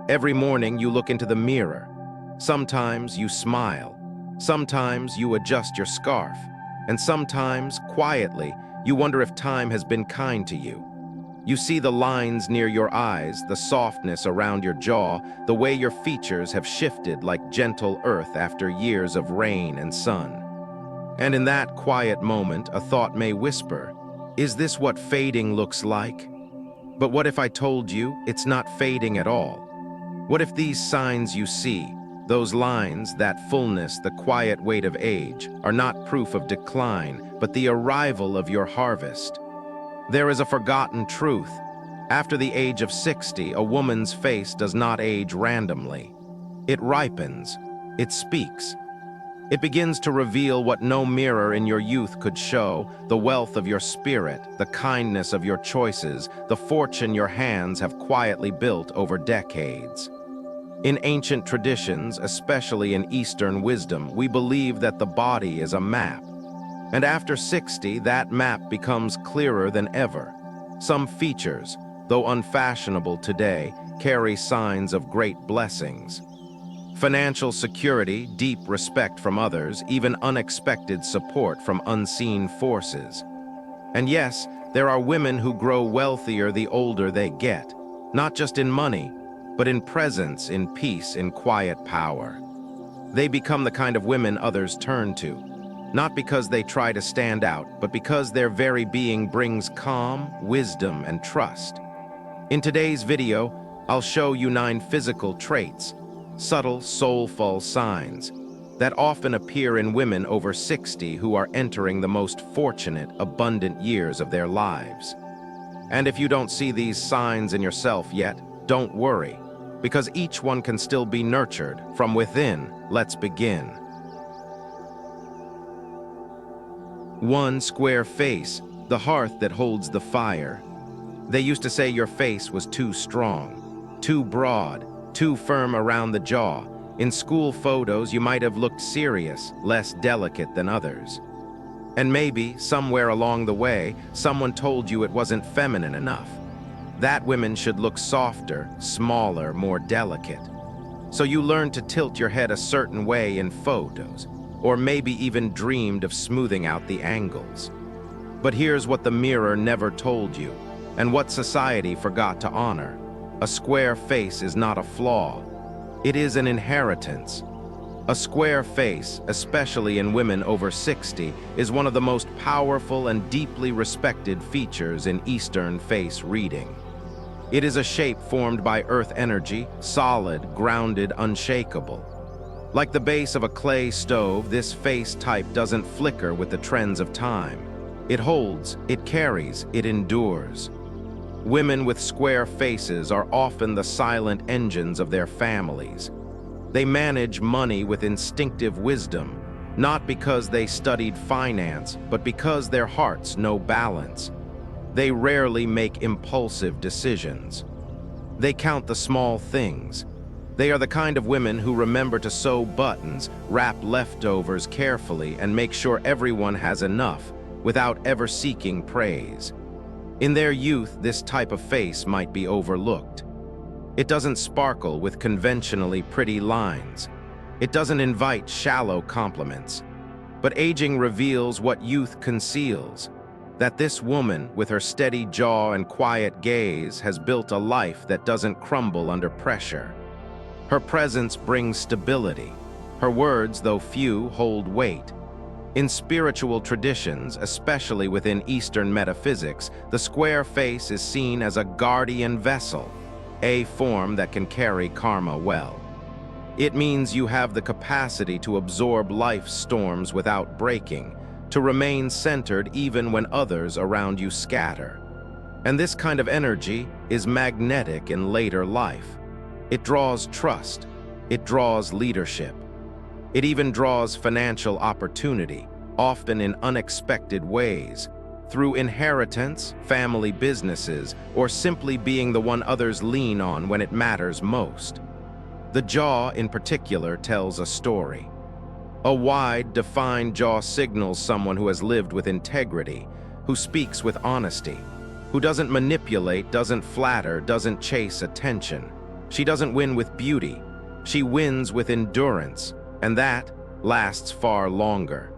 Every morning you look into the mirror. Sometimes you smile. Sometimes you adjust your scarf. And sometimes, quietly, you wonder if time has been kind to you. You see the lines near your eyes, the softness around your jaw, the way your features have shifted like gentle earth after years of rain and sun. And in that quiet moment, a thought may whisper, "Is this what fading looks like?" But what if I told you it's not fading at all? What if these signs you see, those lines, that fullness, the quiet weight of age, are not proof of decline, but the arrival of your harvest? There is a forgotten truth. After the age of 60, a woman's face does not age randomly. It ripens. It speaks. It begins to reveal what no mirror in your youth could show, the wealth of your spirit, the kindness of your choices, the fortune your hands have quietly built over decades. In ancient traditions, especially in Eastern wisdom, we believe that the body is a map. And after 60, that map becomes clearer than ever. Some features, though unfashionable today, carry signs of great blessings. Financial security, deep respect from others, even unexpected support from unseen forces. And yes, there are women who grow wealthier the older they get, not just in money, but in presence, in peace, in quiet power. They become the kind of women others turn to. Not because they try to stand out, but because their very being brings calm, wisdom, and trust. In today's video, I'll show you 9 physical traits, subtle, soulful signs, that often appear in women over 60 who are entering the most fortunate, abundant years of their lives. And if you don't see these signs in yourself yet, don't worry, because each one can still be nurtured from within. Let's begin. 1. Square face, the hearth that holds the fire. They used to say your face was too strong, too broad, too firm around the jaw. In school photos, you might have looked serious, less delicate than others. And maybe, somewhere along the way, someone told you it wasn't feminine enough. That women should look softer, smaller, more delicate. So you learned to tilt your head a certain way in photos, or maybe even dreamed of smoothing out the angles. But here's what the mirror never told you, and what society forgot to honor. A square face is not a flaw. It is an inheritance. A square face, especially in women over 60, is one of the most powerful and deeply respected features in Eastern face reading. It is a shape formed by earth energy, solid, grounded, unshakable. Like the base of a clay stove, this face type doesn't flicker with the trends of time. It holds, it carries, it endures. Women with square faces are often the silent engines of their families. They manage money with instinctive wisdom, not because they studied finance, but because their hearts know balance. They rarely make impulsive decisions. They count the small things. They are the kind of women who remember to sew buttons, wrap leftovers carefully, and make sure everyone has enough, without ever seeking praise. In their youth, this type of face might be overlooked. It doesn't sparkle with conventionally pretty lines. It doesn't invite shallow compliments. But aging reveals what youth conceals, that this woman, with her steady jaw and quiet gaze, has built a life that doesn't crumble under pressure. Her presence brings stability. Her words, though few, hold weight. In spiritual traditions, especially within Eastern metaphysics, the square face is seen as a guardian vessel, a form that can carry karma well. It means you have the capacity to absorb life's storms without breaking, to remain centered even when others around you scatter. And this kind of energy is magnetic in later life. It draws trust. It draws leadership. It even draws financial opportunity, often in unexpected ways, through inheritance, family businesses, or simply being the one others lean on when it matters most. The jaw, in particular, tells a story. A wide, defined jaw signals someone who has lived with integrity, who speaks with honesty, who doesn't manipulate, doesn't flatter, doesn't chase attention. She doesn't win with beauty. She wins with endurance, and that lasts far longer.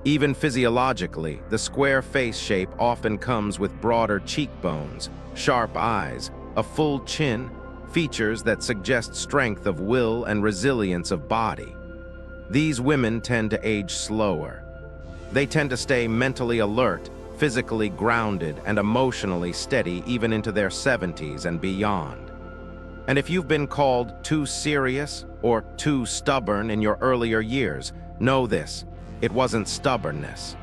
Even physiologically, the square face shape often comes with broader cheekbones, sharp eyes, a full chin, features that suggest strength of will and resilience of body. These women tend to age slower. They tend to stay mentally alert, physically grounded, and emotionally steady even into their 70s and beyond. And if you've been called too serious or too stubborn in your earlier years, know this: it wasn't stubbornness.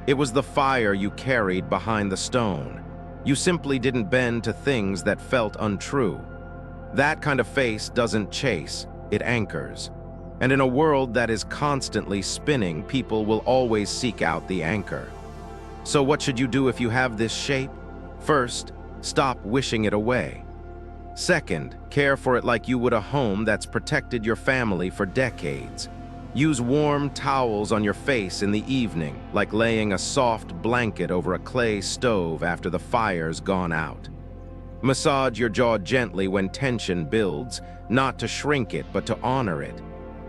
It was the fire you carried behind the stone. You simply didn't bend to things that felt untrue. That kind of face doesn't chase, it anchors. And in a world that is constantly spinning, people will always seek out the anchor. So what should you do if you have this shape? First, stop wishing it away. Second, care for it like you would a home that's protected your family for decades. Use warm towels on your face in the evening, like laying a soft blanket over a clay stove after the fire's gone out. Massage your jaw gently when tension builds, not to shrink it, but to honor it.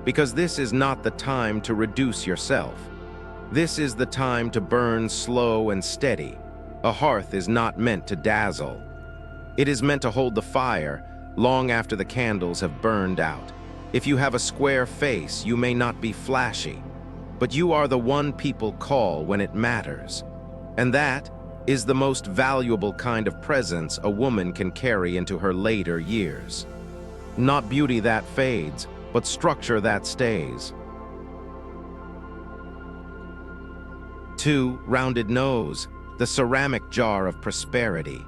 Because this is not the time to reduce yourself. This is the time to burn slow and steady. A hearth is not meant to dazzle. It is meant to hold the fire long after the candles have burned out. If you have a square face, you may not be flashy, but you are the one people call when it matters. And that is the most valuable kind of presence a woman can carry into her later years. Not beauty that fades, but structure that stays. 2. Rounded nose, the ceramic jar of prosperity.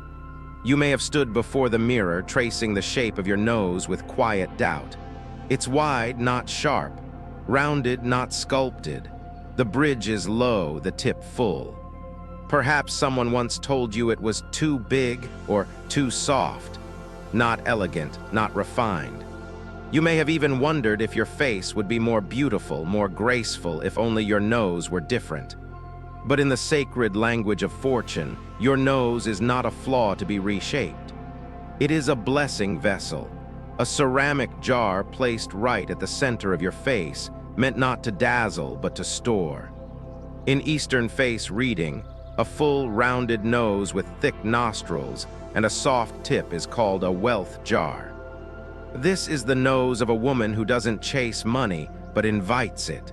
You may have stood before the mirror tracing the shape of your nose with quiet doubt. It's wide, not sharp. Rounded, not sculpted. The bridge is low, the tip full. Perhaps someone once told you it was too big or too soft. Not elegant, not refined. You may have even wondered if your face would be more beautiful, more graceful, if only your nose were different. But in the sacred language of fortune, your nose is not a flaw to be reshaped. It is a blessing vessel, a ceramic jar placed right at the center of your face, meant not to dazzle but to store. In Eastern face reading, a full rounded nose with thick nostrils and a soft tip is called a wealth jar. This is the nose of a woman who doesn't chase money but invites it,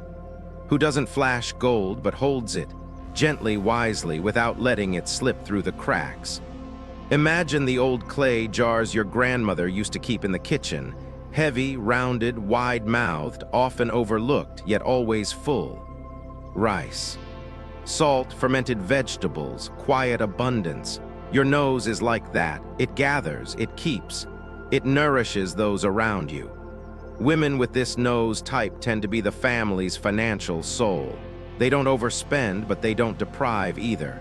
who doesn't flash gold but holds it, gently, wisely, without letting it slip through the cracks. Imagine the old clay jars your grandmother used to keep in the kitchen, heavy, rounded, wide-mouthed, often overlooked, yet always full. Rice, salt, fermented vegetables, quiet abundance. Your nose is like that. It gathers, it keeps, it nourishes those around you. Women with this nose type tend to be the family's financial soul. They don't overspend, but they don't deprive either.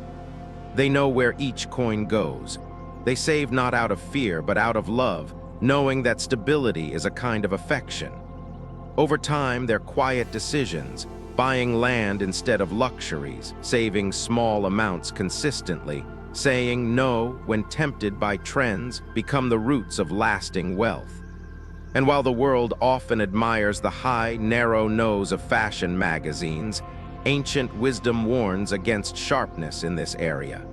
They know where each coin goes. They save not out of fear, but out of love, knowing that stability is a kind of affection. Over time, their quiet decisions, buying land instead of luxuries, saving small amounts consistently, saying no when tempted by trends, become the roots of lasting wealth. And while the world often admires the high, narrow nose of fashion magazines, ancient wisdom warns against sharpness in this area.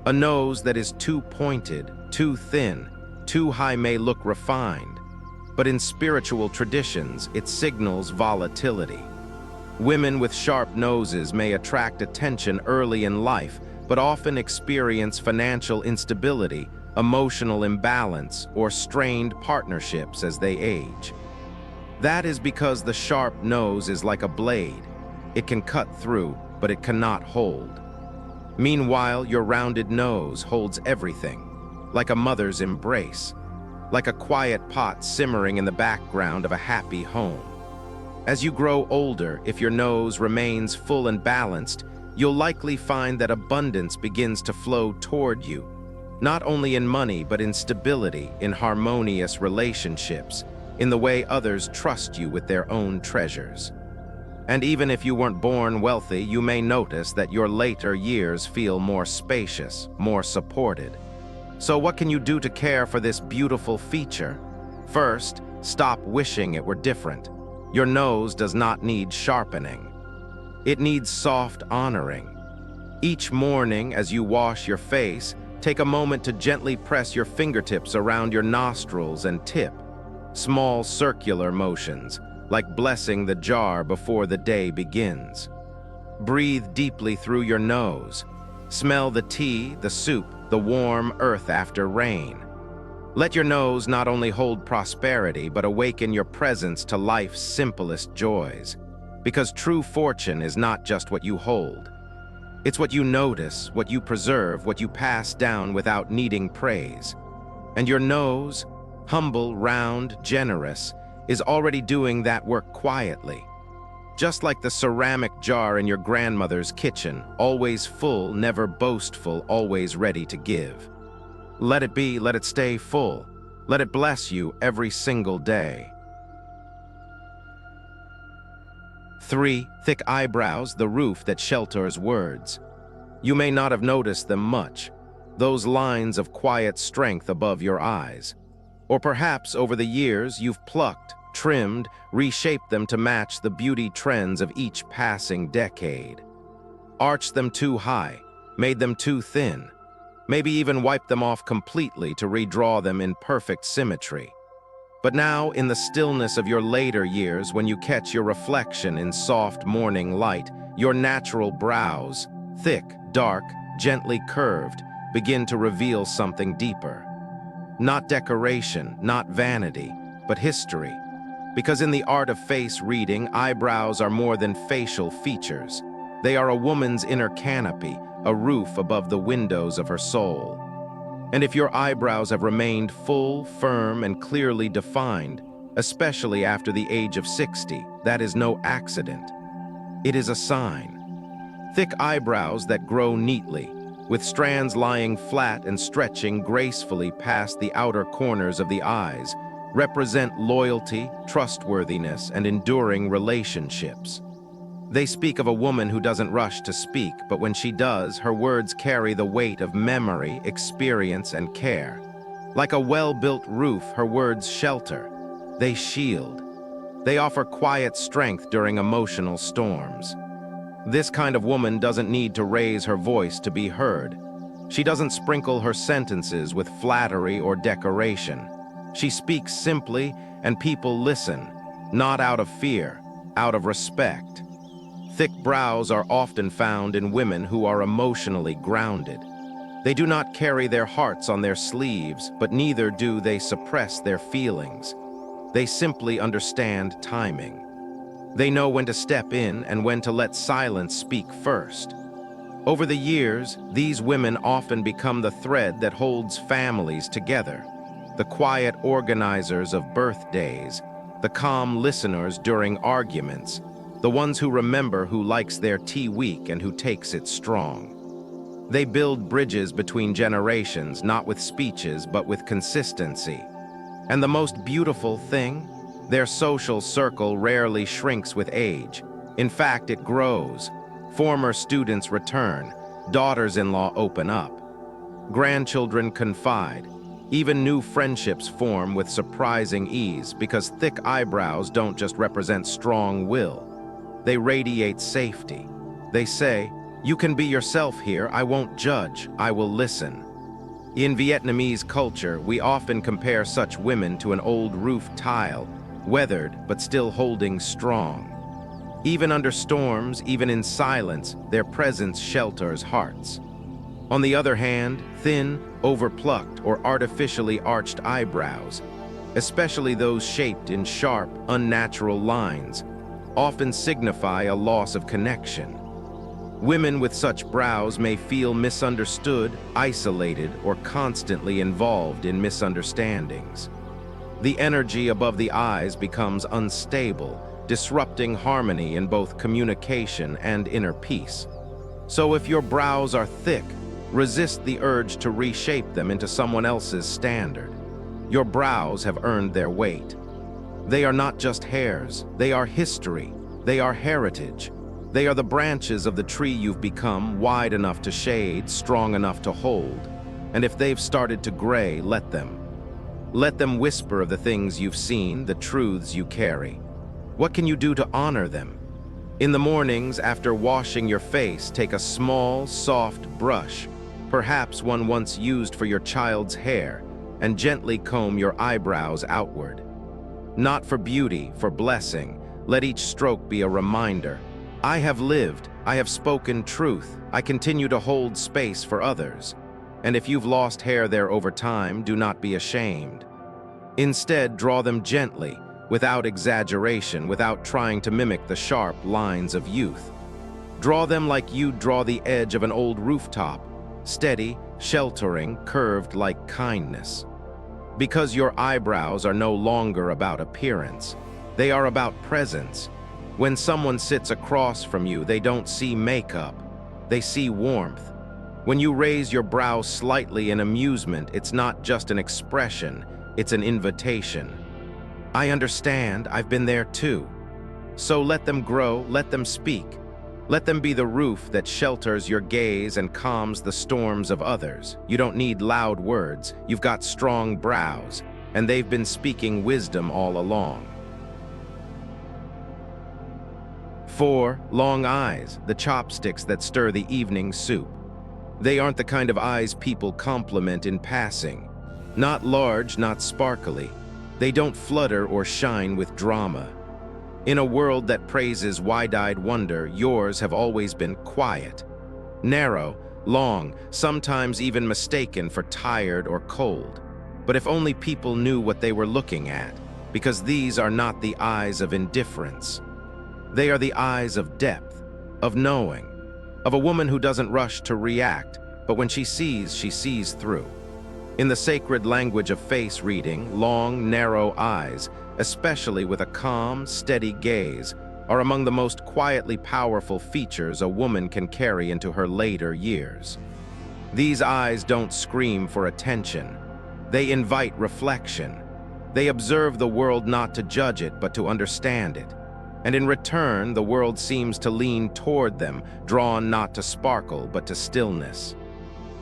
A nose that is too pointed, too thin, too high may look refined, but in spiritual traditions, it signals volatility. Women with sharp noses may attract attention early in life, but often experience financial instability, emotional imbalance, or strained partnerships as they age. That is because the sharp nose is like a blade. It can cut through, but it cannot hold. Meanwhile, your rounded nose holds everything, like a mother's embrace, like a quiet pot simmering in the background of a happy home. As you grow older, if your nose remains full and balanced, you'll likely find that abundance begins to flow toward you, not only in money, but in stability, in harmonious relationships, in the way others trust you with their own treasures. And even if you weren't born wealthy, you may notice that your later years feel more spacious, more supported. So what can you do to care for this beautiful feature? First, stop wishing it were different. Your nose does not need sharpening. It needs soft honoring. Each morning, as you wash your face, take a moment to gently press your fingertips around your nostrils and tip. Small circular motions, like blessing the jar before the day begins. Breathe deeply through your nose. Smell the tea, the soup, the warm earth after rain. Let your nose not only hold prosperity, but awaken your presence to life's simplest joys. Because true fortune is not just what you hold. It's what you notice, what you preserve, what you pass down without needing praise. And your nose, humble, round, generous, is already doing that work quietly. Just like the ceramic jar in your grandmother's kitchen, always full, never boastful, always ready to give. Let it be, let it stay full. Let it bless you every single day. 3. Thick eyebrows, the roof that shelters words. You may not have noticed them much, those lines of quiet strength above your eyes. Or perhaps over the years you've plucked, trimmed, reshaped them to match the beauty trends of each passing decade. Arched them too high, made them too thin, maybe even wiped them off completely to redraw them in perfect symmetry. But now, in the stillness of your later years, when you catch your reflection in soft morning light, your natural brows, thick, dark, gently curved, begin to reveal something deeper. Not decoration, not vanity, but history. Because in the art of face reading, eyebrows are more than facial features. They are a woman's inner canopy, a roof above the windows of her soul. And if your eyebrows have remained full, firm, and clearly defined, especially after the age of 60, that is no accident. It is a sign. Thick eyebrows that grow neatly, with strands lying flat and stretching gracefully past the outer corners of the eyes, represent loyalty, trustworthiness, and enduring relationships. They speak of a woman who doesn't rush to speak, but when she does, her words carry the weight of memory, experience, and care. Like a well-built roof, her words shelter. They shield. They offer quiet strength during emotional storms. This kind of woman doesn't need to raise her voice to be heard. She doesn't sprinkle her sentences with flattery or decoration. She speaks simply, and people listen, not out of fear, out of respect. Thick brows are often found in women who are emotionally grounded. They do not carry their hearts on their sleeves, but neither do they suppress their feelings. They simply understand timing. They know when to step in and when to let silence speak first. Over the years, these women often become the thread that holds families together, the quiet organizers of birthdays, the calm listeners during arguments, the ones who remember who likes their tea weak and who takes it strong. They build bridges between generations, not with speeches, but with consistency. And the most beautiful thing? Their social circle rarely shrinks with age. In fact, it grows. Former students return. Daughters-in-law open up. Grandchildren confide. Even new friendships form with surprising ease because thick eyebrows don't just represent strong will. They radiate safety. They say, "You can be yourself here, I won't judge, I will listen." In Vietnamese culture, we often compare such women to an old roof tile, weathered but still holding strong. Even under storms, even in silence, their presence shelters hearts. On the other hand, thin, overplucked, or artificially arched eyebrows, especially those shaped in sharp, unnatural lines, often signify a loss of connection. Women with such brows may feel misunderstood, isolated, or constantly involved in misunderstandings. The energy above the eyes becomes unstable, disrupting harmony in both communication and inner peace. So if your brows are thick, resist the urge to reshape them into someone else's standard. Your brows have earned their weight. They are not just hairs, they are history, they are heritage. They are the branches of the tree you've become, wide enough to shade, strong enough to hold. And if they've started to gray, let them. Let them whisper of the things you've seen, the truths you carry. What can you do to honor them? In the mornings, after washing your face, take a small, soft brush, perhaps one once used for your child's hair, and gently comb your eyebrows outward. Not for beauty, for blessing, let each stroke be a reminder. I have lived, I have spoken truth, I continue to hold space for others. And if you've lost hair there over time, do not be ashamed. Instead, draw them gently, without exaggeration, without trying to mimic the sharp lines of youth. Draw them like you'd draw the edge of an old rooftop, steady, sheltering, curved like kindness. Because your eyebrows are no longer about appearance, they are about presence. When someone sits across from you, they don't see makeup, they see warmth. When you raise your brow slightly in amusement, it's not just an expression, it's an invitation. I understand, I've been there too. So let them grow, let them speak. Let them be the roof that shelters your gaze and calms the storms of others. You don't need loud words, you've got strong brows, and they've been speaking wisdom all along. 4. Long eyes, the chopsticks that stir the evening soup. They aren't the kind of eyes people compliment in passing. Not large, not sparkly. They don't flutter or shine with drama. In a world that praises wide-eyed wonder, yours have always been quiet. Narrow, long, sometimes even mistaken for tired or cold. But if only people knew what they were looking at, because these are not the eyes of indifference. They are the eyes of depth, of knowing, of a woman who doesn't rush to react, but when she sees through. In the sacred language of face reading, long, narrow eyes, especially with a calm, steady gaze, are among the most quietly powerful features a woman can carry into her later years. These eyes don't scream for attention. They invite reflection. They observe the world not to judge it, but to understand it. And in return, the world seems to lean toward them, drawn not to sparkle, but to stillness.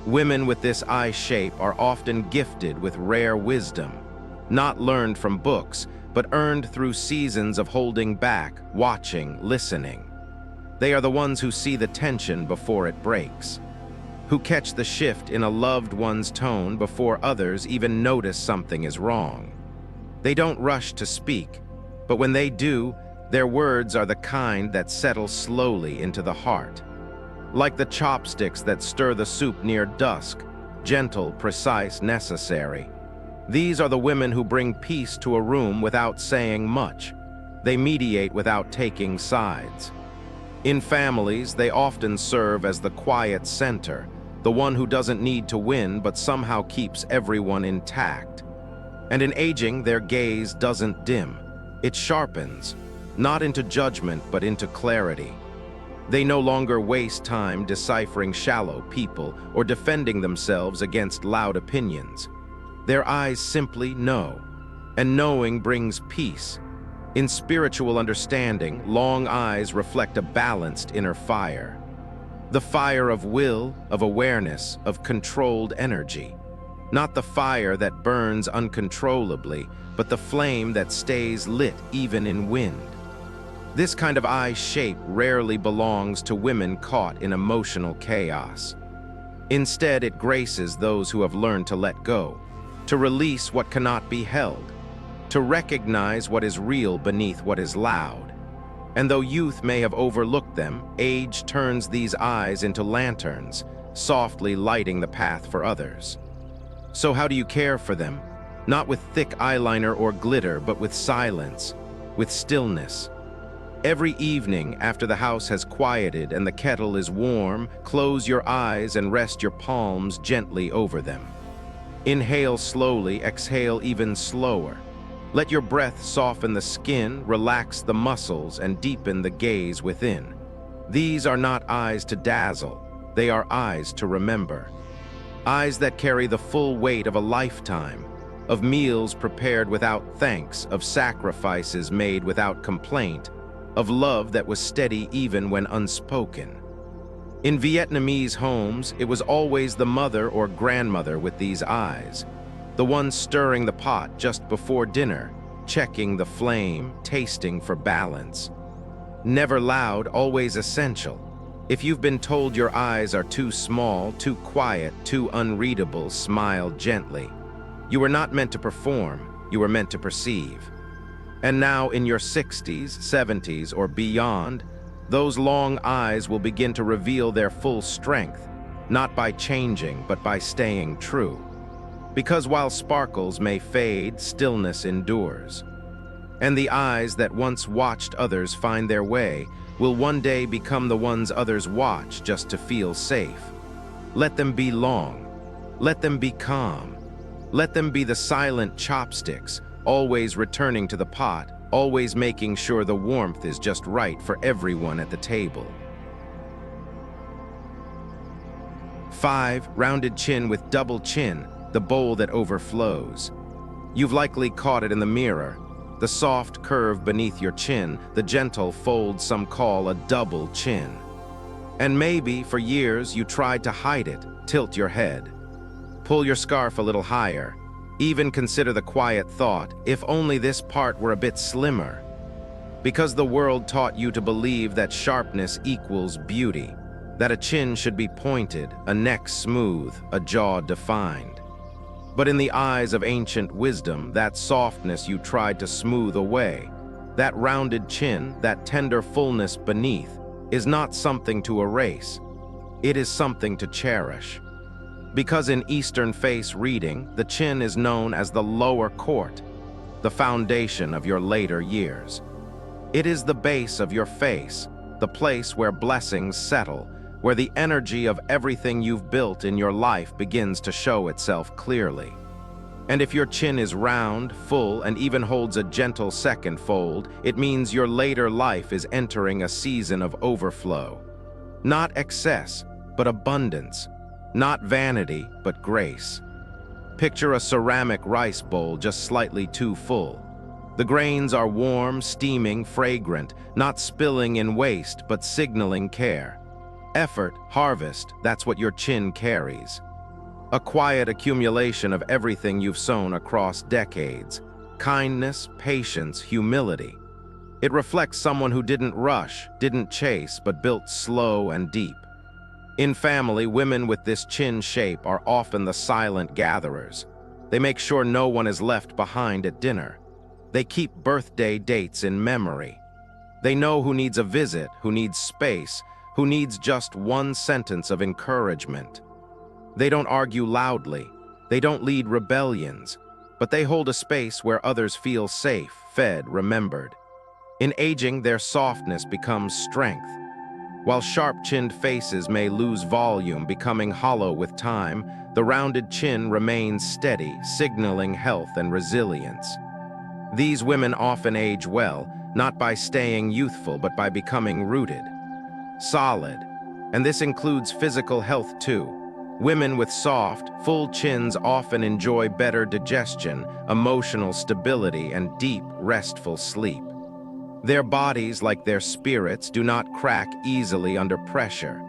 Women with this eye shape are often gifted with rare wisdom, not learned from books, but earned through seasons of holding back, watching, listening. They are the ones who see the tension before it breaks, who catch the shift in a loved one's tone before others even notice something is wrong. They don't rush to speak, but when they do, their words are the kind that settle slowly into the heart. Like the chopsticks that stir the soup near dusk, gentle, precise, necessary. These are the women who bring peace to a room without saying much. They mediate without taking sides. In families, they often serve as the quiet center, the one who doesn't need to win but somehow keeps everyone intact. And in aging, their gaze doesn't dim. It sharpens, not into judgment but into clarity. They no longer waste time deciphering shallow people or defending themselves against loud opinions. Their eyes simply know, and knowing brings peace. In spiritual understanding, long eyes reflect a balanced inner fire. The fire of will, of awareness, of controlled energy. Not the fire that burns uncontrollably, but the flame that stays lit even in wind. This kind of eye shape rarely belongs to women caught in emotional chaos. Instead, it graces those who have learned to let go, to release what cannot be held, to recognize what is real beneath what is loud. And though youth may have overlooked them, age turns these eyes into lanterns, softly lighting the path for others. So how do you care for them? Not with thick eyeliner or glitter, but with silence, with stillness. Every evening, after the house has quieted and the kettle is warm, close your eyes and rest your palms gently over them. Inhale slowly, exhale even slower. Let your breath soften the skin, relax the muscles, and deepen the gaze within. These are not eyes to dazzle, they are eyes to remember. Eyes that carry the full weight of a lifetime, of meals prepared without thanks, of sacrifices made without complaint, of love that was steady even when unspoken. In Vietnamese homes, it was always the mother or grandmother with these eyes. the one stirring the pot just before dinner, checking the flame, tasting for balance. Never loud, always essential. If you've been told your eyes are too small, too quiet, too unreadable, smile gently. You were not meant to perform, you were meant to perceive. And now in your 60s, 70s, or beyond, those long eyes will begin to reveal their full strength, not by changing, but by staying true. Because while sparkles may fade, stillness endures. And the eyes that once watched others find their way will one day become the ones others watch just to feel safe. Let them be long. Let them be calm. Let them be the silent chopsticks, always returning to the pot, always making sure the warmth is just right for everyone at the table. 5. Rounded chin with double chin, the bowl that overflows. You've likely caught it in the mirror. The soft curve beneath your chin, the gentle fold some call a double chin. And maybe, for years, you tried to hide it, tilt your head. Pull your scarf a little higher. Even consider the quiet thought, if only this part were a bit slimmer. Because the world taught you to believe that sharpness equals beauty, that a chin should be pointed, a neck smooth, a jaw defined. But in the eyes of ancient wisdom, that softness you tried to smooth away, that rounded chin, that tender fullness beneath, is not something to erase. It is something to cherish. Because in Eastern face reading, the chin is known as the lower court, the foundation of your later years. It is the base of your face, the place where blessings settle, where the energy of everything you've built in your life begins to show itself clearly. And if your chin is round, full, and even holds a gentle second fold, it means your later life is entering a season of overflow. Not excess, but abundance. Not vanity, but grace. Picture a ceramic rice bowl just slightly too full. The grains are warm, steaming, fragrant, not spilling in waste, but signaling care. Effort, harvest, that's what your chin carries. A quiet accumulation of everything you've sown across decades. Kindness, patience, humility. It reflects someone who didn't rush, didn't chase, but built slow and deep. In family, women with this chin shape are often the silent gatherers. They make sure no one is left behind at dinner. They keep birthday dates in memory. They know who needs a visit, who needs space, who needs just one sentence of encouragement. They don't argue loudly. They don't lead rebellions, but they hold a space where others feel safe, fed, remembered. In aging, their softness becomes strength. While sharp-chinned faces may lose volume, becoming hollow with time, the rounded chin remains steady, signaling health and resilience. These women often age well, not by staying youthful, but by becoming rooted. Solid, and this includes physical health too. Women with soft, full chins often enjoy better digestion, emotional stability, and deep, restful sleep. Their bodies, like their spirits, do not crack easily under pressure.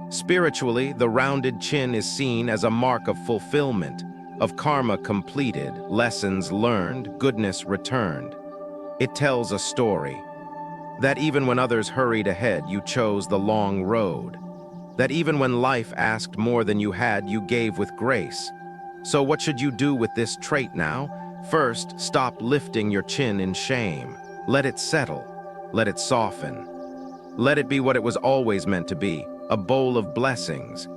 Spiritually, the rounded chin is seen as a mark of fulfillment, of karma completed, lessons learned, goodness returned. It tells a story. That even when others hurried ahead, you chose the long road. That even when life asked more than you had, you gave with grace. So what should you do with this trait now? First, stop lifting your chin in shame. Let it settle. Let it soften. Let it be what it was always meant to be, a bowl of blessings.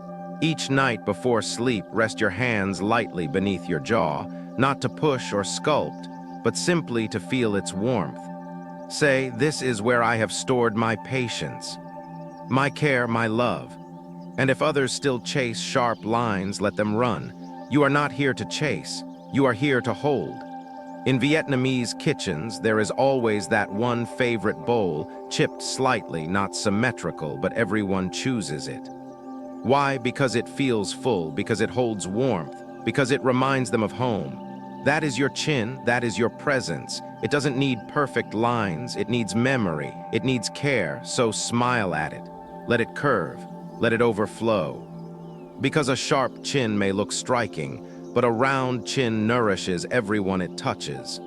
Each night before sleep, rest your hands lightly beneath your jaw, not to push or sculpt, but simply to feel its warmth. Say, this is where I have stored my patience, my care, my love. And if others still chase sharp lines, let them run. You are not here to chase. You are here to hold. In Vietnamese kitchens, there is always that one favorite bowl, chipped slightly, not symmetrical, but everyone chooses it. Why? Because it feels full, because it holds warmth, because it reminds them of home. That is your chin, that is your presence. It doesn't need perfect lines, it needs memory, it needs care, so smile at it. Let it curve, let it overflow. Because a sharp chin may look striking, but a round chin nourishes everyone it touches.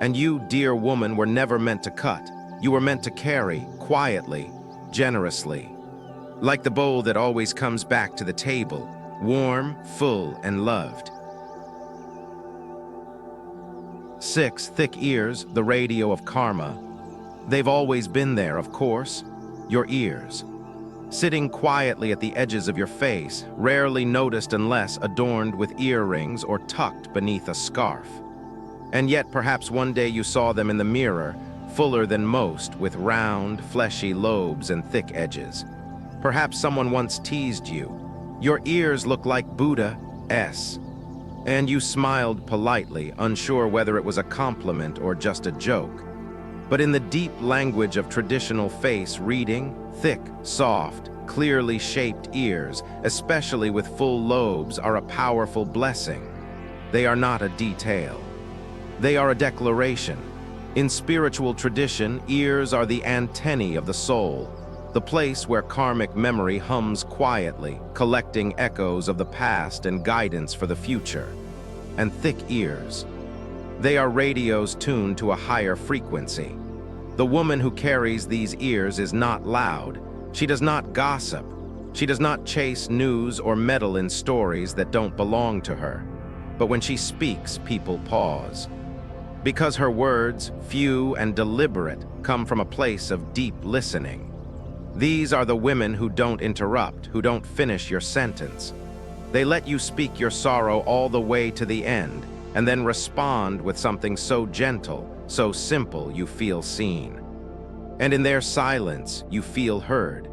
And you, dear woman, were never meant to cut. You were meant to carry, quietly, generously. Like the bowl that always comes back to the table, warm, full, and loved. 6. Thick ears, the radio of karma. They've always been there, of course. Your ears. Sitting quietly at the edges of your face, rarely noticed unless adorned with earrings or tucked beneath a scarf. And yet perhaps one day you saw them in the mirror, fuller than most, with round, fleshy lobes and thick edges. Perhaps someone once teased you. Your ears look like Buddha-s. And you smiled politely, unsure whether it was a compliment or just a joke. But in the deep language of traditional face reading, thick, soft, clearly shaped ears, especially with full lobes, are a powerful blessing. They are not a detail. They are a declaration. In spiritual tradition, ears are the antennae of the soul, the place where karmic memory hums quietly, collecting echoes of the past and guidance for the future. And thick ears. They are radios tuned to a higher frequency. The woman who carries these ears is not loud. She does not gossip. She does not chase news or meddle in stories that don't belong to her. But when she speaks, people pause. Because her words, few and deliberate, come from a place of deep listening. These are the women who don't interrupt, who don't finish your sentence. They let you speak your sorrow all the way to the end, and then respond with something so gentle, so simple you feel seen. And in their silence, you feel heard.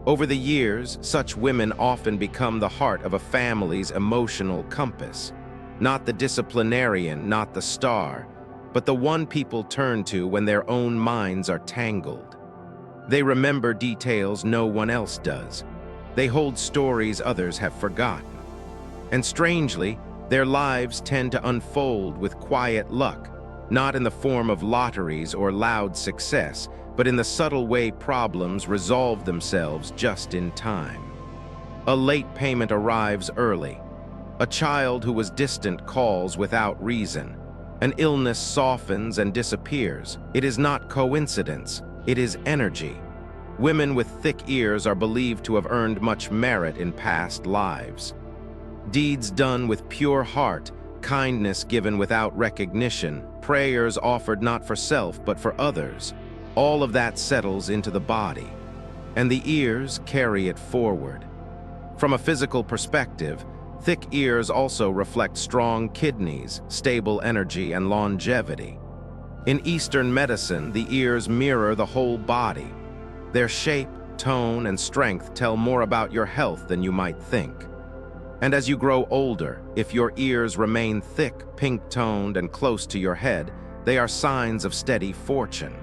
Over the years, such women often become the heart of a family's emotional compass. Not the disciplinarian, not the star, but the one people turn to when their own minds are tangled. They remember details no one else does. They hold stories others have forgotten. And strangely, their lives tend to unfold with quiet luck, not in the form of lotteries or loud success, but in the subtle way problems resolve themselves just in time. A late payment arrives early. A child who was distant calls without reason. An illness softens and disappears. It is not coincidence, it is energy. Women with thick ears are believed to have earned much merit in past lives. Deeds done with pure heart, kindness given without recognition, prayers offered not for self but for others. All of that settles into the body, and the ears carry it forward. From a physical perspective, thick ears also reflect strong kidneys, stable energy, and longevity. In Eastern medicine, the ears mirror the whole body. Their shape, tone, and strength tell more about your health than you might think. And as you grow older, if your ears remain thick, pink-toned, and close to your head, they are signs of steady fortune.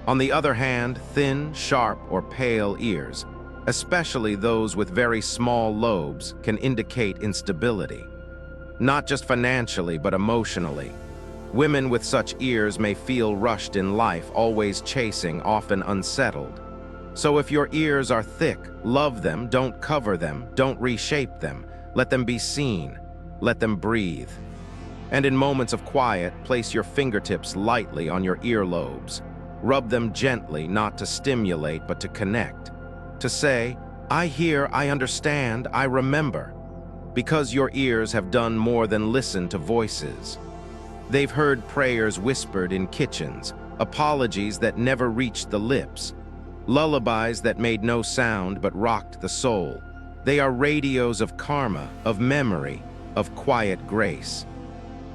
On the other hand, thin, sharp, or pale ears, especially those with very small lobes, can indicate instability. Not just financially, but emotionally. Women with such ears may feel rushed in life, always chasing, often unsettled. So if your ears are thick, love them, don't cover them, don't reshape them. Let them be seen. Let them breathe. And in moments of quiet, place your fingertips lightly on your earlobes. Rub them gently, not to stimulate, but to connect. To say, I hear, I understand, I remember. Because your ears have done more than listen to voices. They've heard prayers whispered in kitchens, apologies that never reached the lips, lullabies that made no sound but rocked the soul. They are radios of karma, of memory, of quiet grace.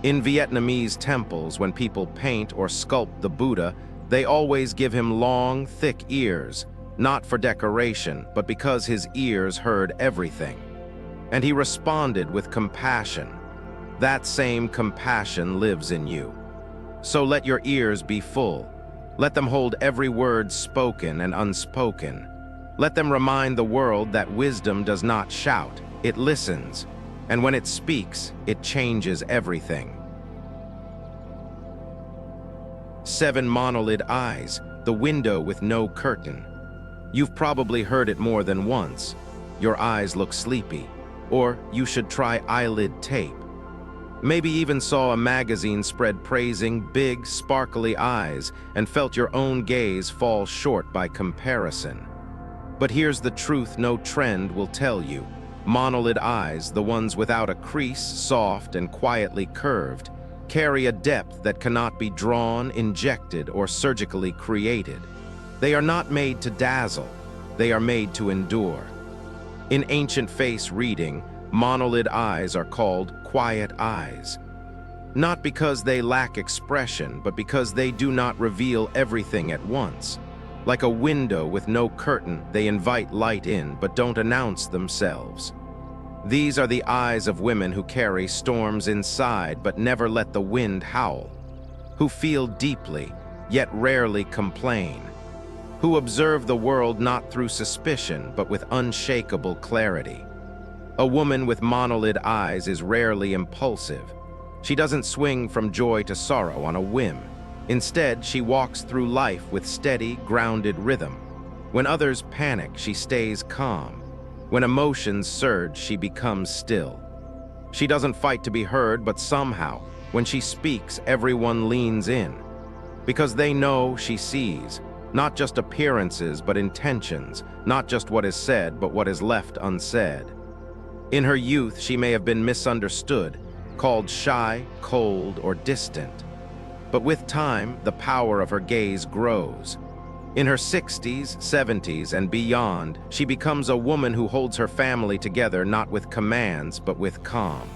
In Vietnamese temples, when people paint or sculpt the Buddha, they always give him long, thick ears, not for decoration, but because his ears heard everything. And he responded with compassion. That same compassion lives in you. So let your ears be full. Let them hold every word spoken and unspoken. Let them remind the world that wisdom does not shout, it listens. And when it speaks, it changes everything. 7 monolid eyes, the window with no curtain. You've probably heard it more than once. Your eyes look sleepy. Or you should try eyelid tape. Maybe even saw a magazine spread praising big, sparkly eyes and felt your own gaze fall short by comparison. But here's the truth no trend will tell you. Monolid eyes, the ones without a crease, soft and quietly curved, carry a depth that cannot be drawn, injected, or surgically created. They are not made to dazzle, they are made to endure. In ancient face reading, monolid eyes are called quiet eyes. Not because they lack expression, but because they do not reveal everything at once. Like a window with no curtain, they invite light in, but don't announce themselves. These are the eyes of women who carry storms inside, but never let the wind howl. Who feel deeply, yet rarely complain. Who observe the world not through suspicion, but with unshakable clarity. A woman with monolid eyes is rarely impulsive. She doesn't swing from joy to sorrow on a whim. Instead, she walks through life with steady, grounded rhythm. When others panic, she stays calm. When emotions surge, she becomes still. She doesn't fight to be heard, but somehow, when she speaks, everyone leans in. Because they know she sees, not just appearances, but intentions, not just what is said, but what is left unsaid. In her youth, she may have been misunderstood, called shy, cold, or distant. But with time, the power of her gaze grows. In her 60s, 70s, and beyond, she becomes a woman who holds her family together not with commands, but with calm.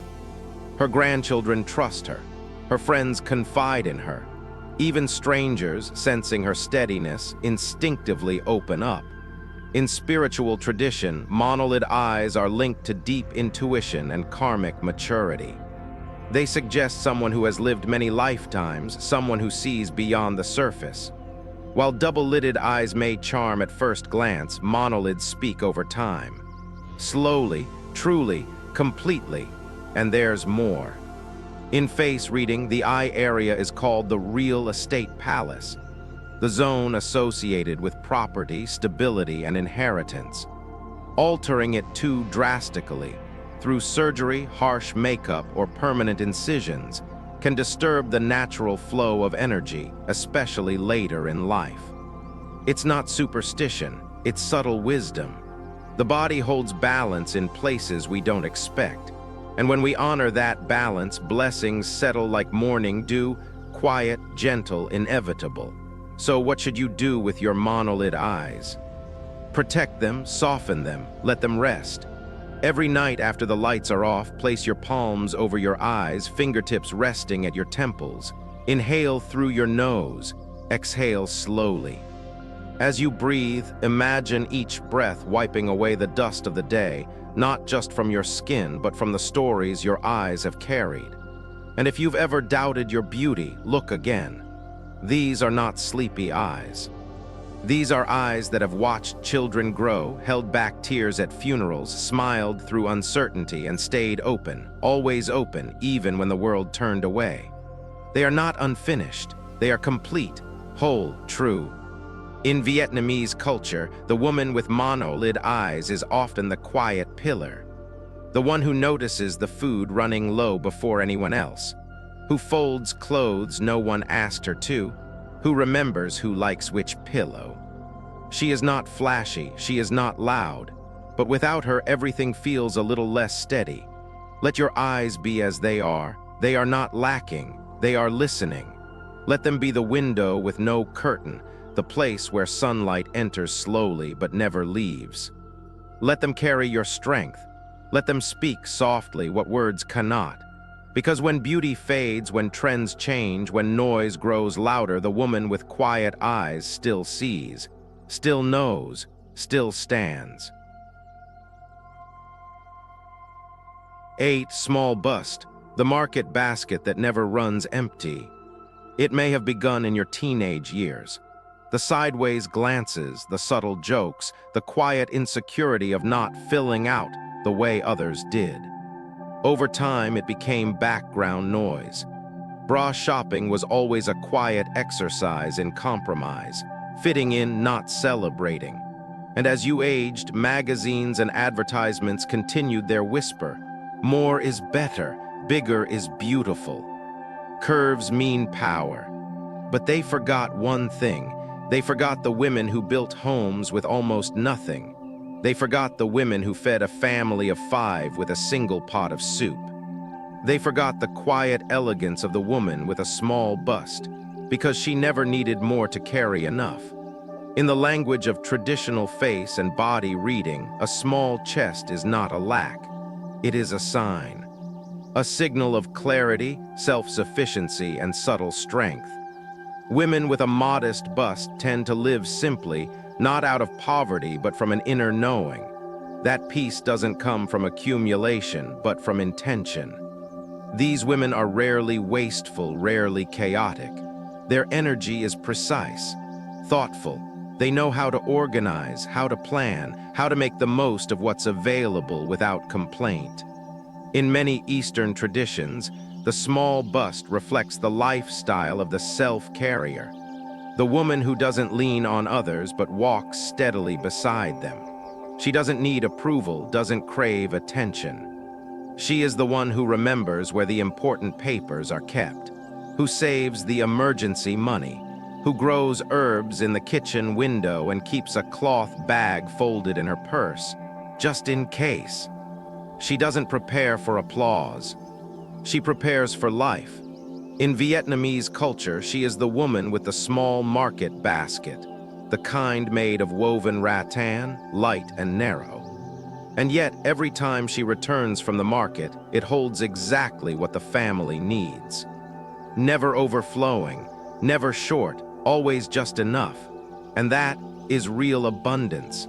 Her grandchildren trust her. Her friends confide in her. Even strangers, sensing her steadiness, instinctively open up. In spiritual tradition, monolid eyes are linked to deep intuition and karmic maturity. They suggest someone who has lived many lifetimes, someone who sees beyond the surface. While double-lidded eyes may charm at first glance, monolids speak over time. Slowly, truly, completely, and there's more. In face reading, the eye area is called the real estate palace, the zone associated with property, stability, and inheritance. Altering it too drastically, through surgery, harsh makeup, or permanent incisions, can disturb the natural flow of energy, especially later in life. It's not superstition, it's subtle wisdom. The body holds balance in places we don't expect, and when we honor that balance, blessings settle like morning dew, quiet, gentle, inevitable. So what should you do with your monolid eyes? Protect them, soften them, let them rest. Every night after the lights are off, place your palms over your eyes, fingertips resting at your temples. Inhale through your nose, exhale slowly. As you breathe, imagine each breath wiping away the dust of the day, not just from your skin, but from the stories your eyes have carried. And if you've ever doubted your beauty, look again. These are not sleepy eyes. These are eyes that have watched children grow, held back tears at funerals, smiled through uncertainty, and stayed open, always open, even when the world turned away. They are not unfinished. They are complete, whole, true. In Vietnamese culture, the woman with monolid eyes is often the quiet pillar, the one who notices the food running low before anyone else, who folds clothes no one asked her to, who remembers who likes which pillow. She is not flashy, she is not loud, but without her everything feels a little less steady. Let your eyes be as they are not lacking, they are listening. Let them be the window with no curtain, the place where sunlight enters slowly but never leaves. Let them carry your strength. Let them speak softly what words cannot. Because when beauty fades, when trends change, when noise grows louder, the woman with quiet eyes still sees, still knows, still stands. 8. Small bust, the market basket that never runs empty. It may have begun in your teenage years. The sideways glances, the subtle jokes, the quiet insecurity of not filling out the way others did. Over time, it became background noise. Bra shopping was always a quiet exercise in compromise, fitting in, not celebrating. And as you aged, magazines and advertisements continued their whisper. More is better, Bigger is beautiful. Curves mean power. But they forgot one thing. They forgot the women who built homes with almost nothing. They forgot the women who fed a family of 5 with a single pot of soup. They forgot the quiet elegance of the woman with a small bust, because she never needed more to carry enough. In the language of traditional face and body reading, a small chest is not a lack. It is a sign. A signal of clarity, self-sufficiency, and subtle strength. Women with a modest bust tend to live simply, not out of poverty, but from an inner knowing. That peace doesn't come from accumulation, but from intention. These women are rarely wasteful, rarely chaotic. Their energy is precise, thoughtful. They know how to organize, how to plan, how to make the most of what's available without complaint. In many Eastern traditions, the small bust reflects the lifestyle of the self-carrier, the woman who doesn't lean on others but walks steadily beside them. She doesn't need approval, doesn't crave attention. She is the one who remembers where the important papers are kept, who saves the emergency money, who grows herbs in the kitchen window and keeps a cloth bag folded in her purse, just in case. She doesn't prepare for applause. She prepares for life. In Vietnamese culture, she is the woman with the small market basket, the kind made of woven rattan, light and narrow. And yet, every time she returns from the market, it holds exactly what the family needs. Never overflowing, never short, always just enough. And that is real abundance.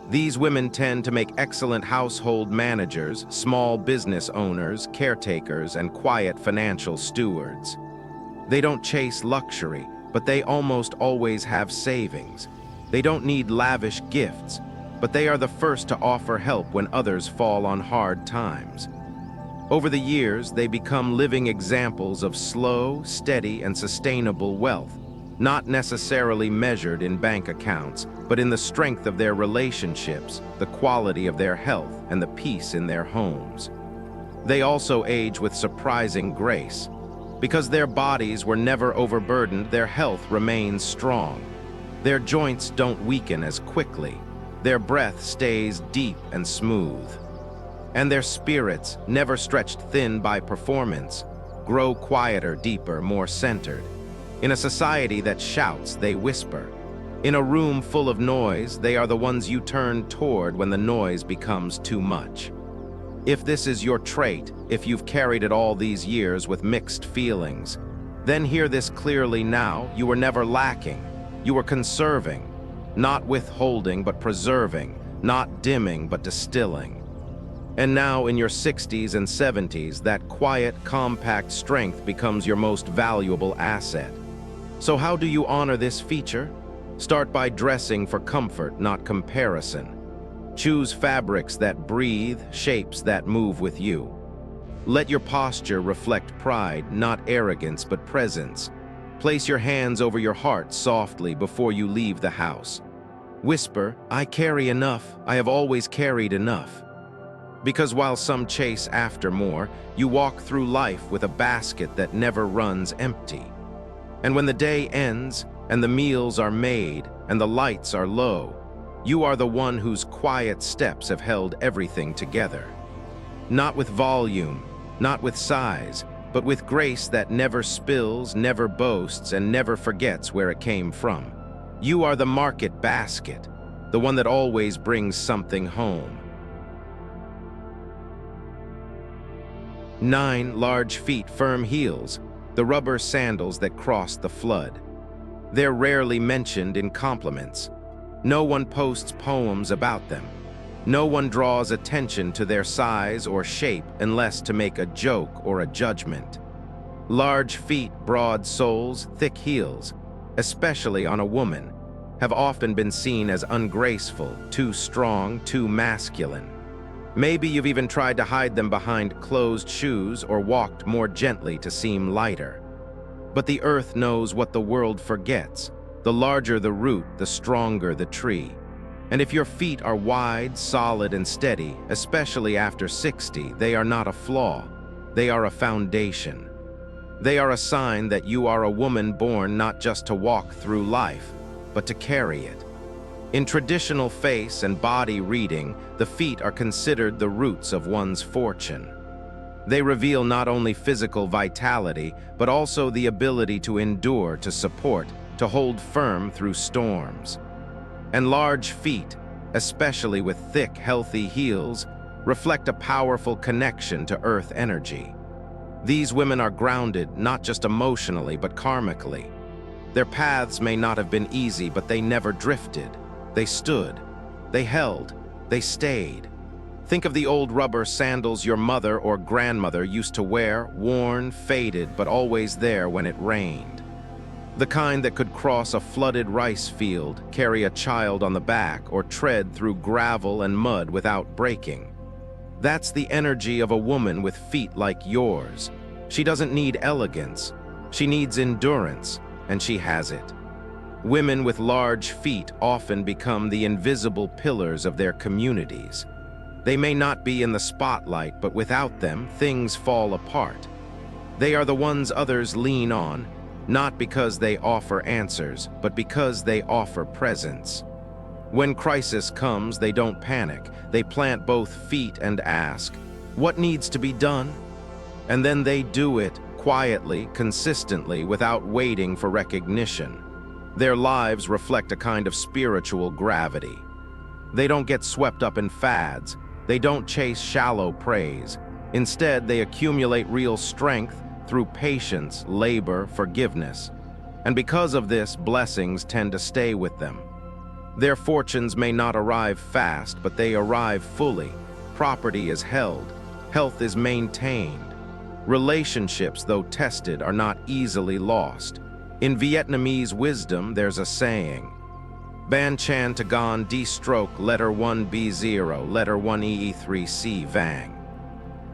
These women tend to make excellent household managers, small business owners, caretakers, and quiet financial stewards. They don't chase luxury, but they almost always have savings. They don't need lavish gifts, but they are the first to offer help when others fall on hard times. Over the years, they become living examples of slow, steady, and sustainable wealth, not necessarily measured in bank accounts, but in the strength of their relationships, the quality of their health, and the peace in their homes. They also age with surprising grace. Because their bodies were never overburdened, their health remains strong. Their joints don't weaken as quickly. Their breath stays deep and smooth. And their spirits, never stretched thin by performance, grow quieter, deeper, more centered. In a society that shouts, they whisper. In a room full of noise, they are the ones you turn toward when the noise becomes too much. If this is your trait, if you've carried it all these years with mixed feelings, then hear this clearly now: you were never lacking. You were conserving, not withholding but preserving, not dimming but distilling. And now in your 60s and 70s, that quiet, compact strength becomes your most valuable asset. So how do you honor this feature? Start by dressing for comfort, not comparison. Choose fabrics that breathe, shapes that move with you. Let your posture reflect pride, not arrogance, but presence. Place your hands over your heart softly before you leave the house. Whisper, "I carry enough. I have always carried enough." Because while some chase after more, you walk through life with a basket that never runs empty. And when the day ends, and the meals are made, and the lights are low, you are the one whose quiet steps have held everything together. Not with volume, not with size, but with grace that never spills, never boasts, and never forgets where it came from. You are the market basket, the one that always brings something home. 9 large feet, firm heels, the rubber sandals that cross the flood. They're rarely mentioned in compliments. No one posts poems about them. No one draws attention to their size or shape unless to make a joke or a judgment. Large feet, broad soles, thick heels, especially on a woman, have often been seen as ungraceful, too strong, too masculine. Maybe you've even tried to hide them behind closed shoes or walked more gently to seem lighter. But the earth knows what the world forgets. The larger the root, the stronger the tree. And if your feet are wide, solid, and steady, especially after 60, they are not a flaw. They are a foundation. They are a sign that you are a woman born not just to walk through life, but to carry it. In traditional face and body reading, the feet are considered the roots of one's fortune. They reveal not only physical vitality, but also the ability to endure, to support, to hold firm through storms. And large feet, especially with thick, healthy heels, reflect a powerful connection to earth energy. These women are grounded not just emotionally, but karmically. Their paths may not have been easy, but they never drifted. They stood, they held, they stayed. Think of the old rubber sandals your mother or grandmother used to wear, worn, faded, but always there when it rained. The kind that could cross a flooded rice field, carry a child on the back, or tread through gravel and mud without breaking. That's the energy of a woman with feet like yours. She doesn't need elegance. She needs endurance, and she has it. Women with large feet often become the invisible pillars of their communities. They may not be in the spotlight, but without them, things fall apart. They are the ones others lean on, not because they offer answers, but because they offer presence. When crisis comes, they don't panic. They plant both feet and ask, "What needs to be done?" And then they do it, quietly, consistently, without waiting for recognition. Their lives reflect a kind of spiritual gravity. They don't get swept up in fads. They don't chase shallow praise. Instead, they accumulate real strength through patience, labor, forgiveness. And because of this, blessings tend to stay with them. Their fortunes may not arrive fast, but they arrive fully. Property is held. Health is maintained. Relationships, though tested, are not easily lost. In Vietnamese wisdom, there's a saying, Ban Chan Tagon D stroke letter 1 B0, letter 1 EE3 C Vang.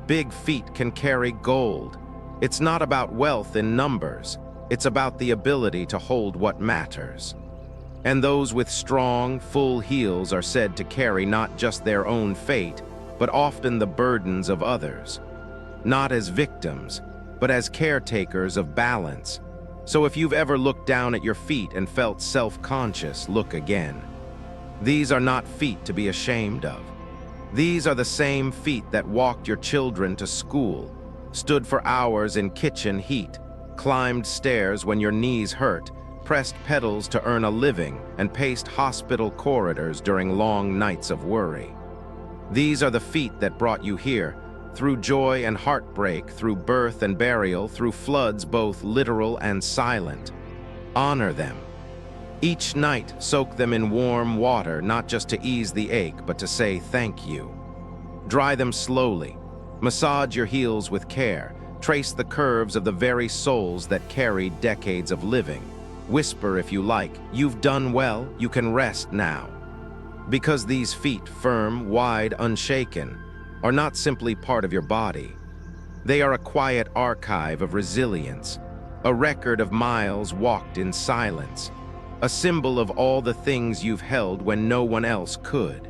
Big feet can carry gold. It's not about wealth in numbers. It's about the ability to hold what matters. And those with strong, full heels are said to carry not just their own fate, but often the burdens of others. Not as victims, but as caretakers of balance. So if you've ever looked down at your feet and felt self-conscious, look again. These are not feet to be ashamed of. These are the same feet that walked your children to school, stood for hours in kitchen heat, climbed stairs when your knees hurt, pressed pedals to earn a living, and paced hospital corridors during long nights of worry. These are the feet that brought you here, through joy and heartbreak, through birth and burial, through floods both literal and silent. Honor them. Each night, soak them in warm water, not just to ease the ache, but to say thank you. Dry them slowly. Massage your heels with care. Trace the curves of the very souls that carried decades of living. Whisper if you like, "You've done well, you can rest now." Because these feet, firm, wide, unshaken, are not simply part of your body. They are a quiet archive of resilience, a record of miles walked in silence, a symbol of all the things you've held when no one else could.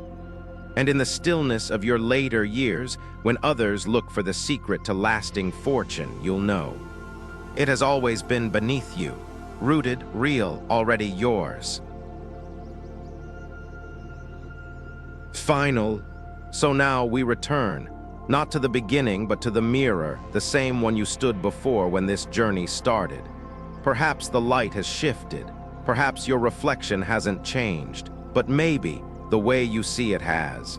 And in the stillness of your later years, when others look for the secret to lasting fortune, you'll know. It has always been beneath you, rooted, real, already yours. So now we return, not to the beginning, but to the mirror, the same one you stood before when this journey started. Perhaps the light has shifted, perhaps your reflection hasn't changed, but maybe the way you see it has.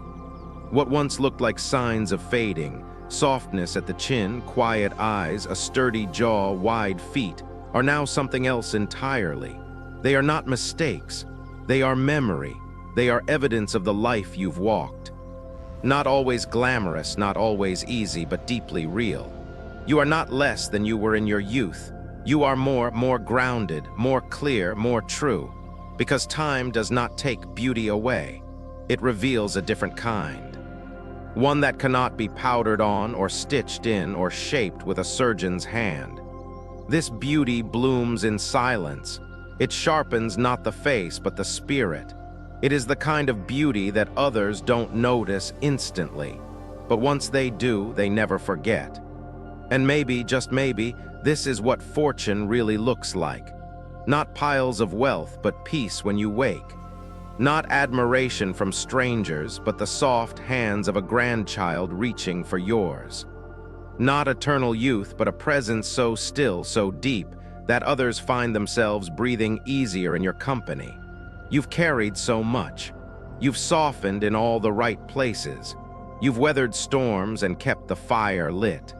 What once looked like signs of fading, softness at the chin, quiet eyes, a sturdy jaw, wide feet, are now something else entirely. They are not mistakes. They are memory. They are evidence of the life you've walked. Not always glamorous, not always easy, but deeply real. You are not less than you were in your youth. You are more grounded, more clear, more true. Because time does not take beauty away. It reveals a different kind. One that cannot be powdered on or stitched in or shaped with a surgeon's hand. This beauty blooms in silence. It sharpens not the face, but the spirit. It is the kind of beauty that others don't notice instantly, but once they do, they never forget. And maybe, just maybe, this is what fortune really looks like. Not piles of wealth, but peace when you wake. Not admiration from strangers, but the soft hands of a grandchild reaching for yours. Not eternal youth, but a presence so still, so deep, that others find themselves breathing easier in your company. You've carried so much. You've softened in all the right places. You've weathered storms and kept the fire lit.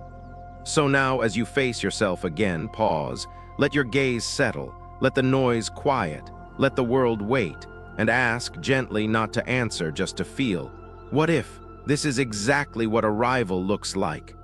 So now, as you face yourself again, pause, let your gaze settle, let the noise quiet, let the world wait, and ask gently, not to answer, just to feel. What if this is exactly what arrival looks like?